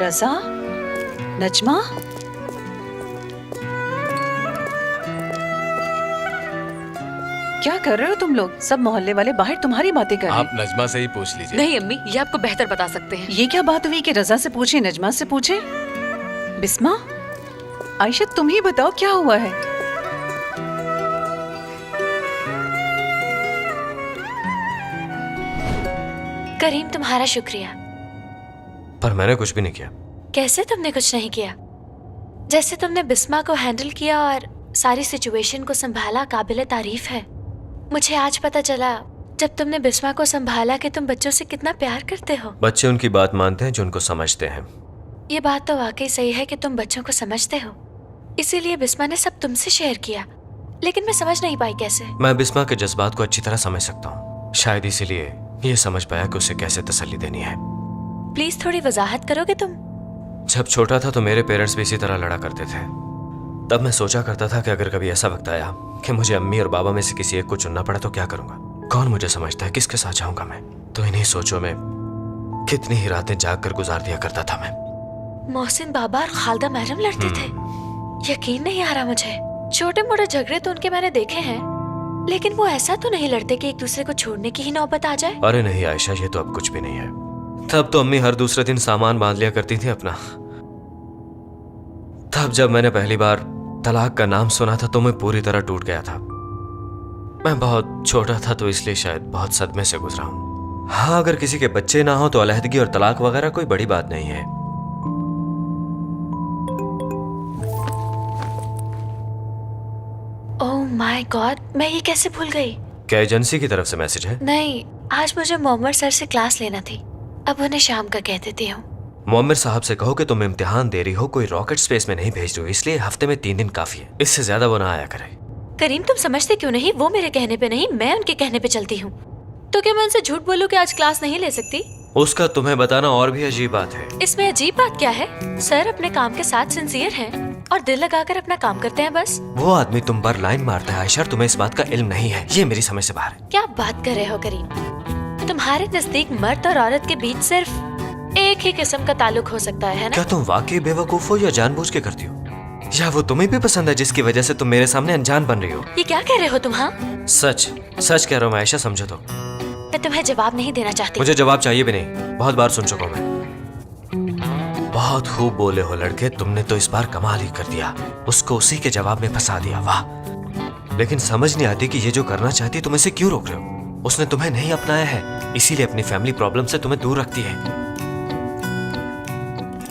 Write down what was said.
रजा, नजमा, क्या कर रहे हो तुम लोग? सब मोहल्ले वाले बाहर तुम्हारी बातें कर रहे आप नजमा से ही पूछ लीजिए। नहीं अम्मी, ये आपको बेहतर बता सकते हैं। ये क्या बात हुई कि रजा से पूछे, नजमा से पूछे? बिस्मा, आयशा तुम ही बताओ क्या हुआ है? करीम, तुम्हारा शुक्रिया। पर मैंने कुछ भी नहीं किया। कैसे तुमने कुछ नहीं किया? जैसे तुमने बिस्मा को हैंडल किया और सारी सिचुएशन को संभाला, काबिले तारीफ है। मुझे आज पता चला जब तुमने बिस्मा को संभाला कि तुम बच्चों से कितना प्यार करते हो। बच्चे उनकी बात मानते हैं जो उनको समझते हैं। ये बात तो वाकई सही है कि तुम बच्चों को समझते हो, इसीलिए बिस्मा ने सब तुमसे शेयर किया, लेकिन मैं समझ नहीं पाई कैसे। मैं बिस्मा के जज्बात को अच्छी तरह समझ सकता हूँ, शायद इसीलिए ये समझ पाया कि उसे कैसे तसल्ली देनी है। प्लीज थोड़ी वजाहत करोगे तुम? जब छोटा था तो मेरे पेरेंट्स भी इसी तरह लड़ा करते थे। तब मैं सोचा करता था कि अगर कभी ऐसा वक्त आया कि मुझे अम्मी और बाबा में से किसी एक को चुनना पड़ा तो क्या करूंगा, कौन मुझे समझता है, किसके साथ जाऊंगा मैं। तो इन्हीं सोचों में कितनी ही रातें जाग कर गुजार दिया करता था मैं। मोहसिन बाबा और खालदा मैडम लड़ते थे? यकीन नहीं आ रहा मुझे। छोटे मोटे झगड़े तो उनके मैंने देखे हैं, लेकिन वो ऐसा तो नहीं लड़ते कि एक दूसरे को छोड़ने की ही नौबत आ जाए। अरे नहीं आयशा, ये तो अब कुछ भी नहीं है। तब तो अम्मी हर दूसरे दिन सामान बांध लिया करती थी अपना। तब जब मैंने पहली बार तलाक का नाम सुना था तो मैं पूरी तरह टूट गया था। मैं बहुत छोटा था तो इसलिए शायद बहुत सदमे से गुजरा हूं। हाँ, अगर किसी के बच्चे ना हो तो अलहदगी और तलाक वगैरह कोई बड़ी बात नहीं है। ओह माय गॉड, मैं ये कैसे भूल गई। क्या एजेंसी की तरफ से मैसेज है? नहीं, आज मुझे मोहम्मद सर से क्लास लेना थी, अब उन्हें शाम का कह देती हूँ। मोहम्मद साहब से कहो कि तुम इम्तिहान दे रही हो, कोई रॉकेट स्पेस में नहीं भेज रही हो, इसलिए हफ्ते में 3 दिन काफी है, इससे ज्यादा वो ना आया करे। करीम, तुम समझते क्यों नहीं? वो मेरे कहने पे नहीं, मैं उनके कहने पे चलती हूँ। तो क्या मैं उनसे झूठ बोलूं कि आज क्लास नहीं ले सकती? उसका तुम्हें बताना और भी अजीब बात है। इसमें अजीब बात क्या है? सर अपने काम के साथ सिंसियर हैं और दिल लगाकर अपना काम करते हैं बस। वो आदमी तुम पर लाइन मारता है आयशा, तुम्हें इस बात का इल्म नहीं है, ये मेरी समझ से बाहर है। क्या बात कर रहे हो करीम? तुम्हारे नजदीक मर्द और औरत के बीच सिर्फ एक ही किस्म का ताल्लुक हो सकता है ना? क्या तुम वाकई बेवकूफ हो या जानबूझ के करती हो, या वो तुम्हें भी पसंद है जिसकी वजह से तुम मेरे सामने अनजान बन रही हो? ये क्या कह रहे हो तुम? हाँ, सच सच कह रहा हूँ आयशा, समझो तो। मैं तुम्हें जवाब नहीं देना चाहती। मुझे जवाब चाहिए भी नहीं, बहुत बार सुन चुका हूं मैं। बहुत खूब बोले हो लड़के, तुमने तो इस बार कमाल ही कर दिया, उसको उसी के जवाब में फंसा दिया, वाह। लेकिन समझ नहीं आती कि ये जो करना चाहती तुम इसे क्यों रोक रहे हो। उसने तुम्हें नहीं अपनाया है, इसीलिए अपनी फैमिली प्रॉब्लम से तुम्हें दूर रखती है।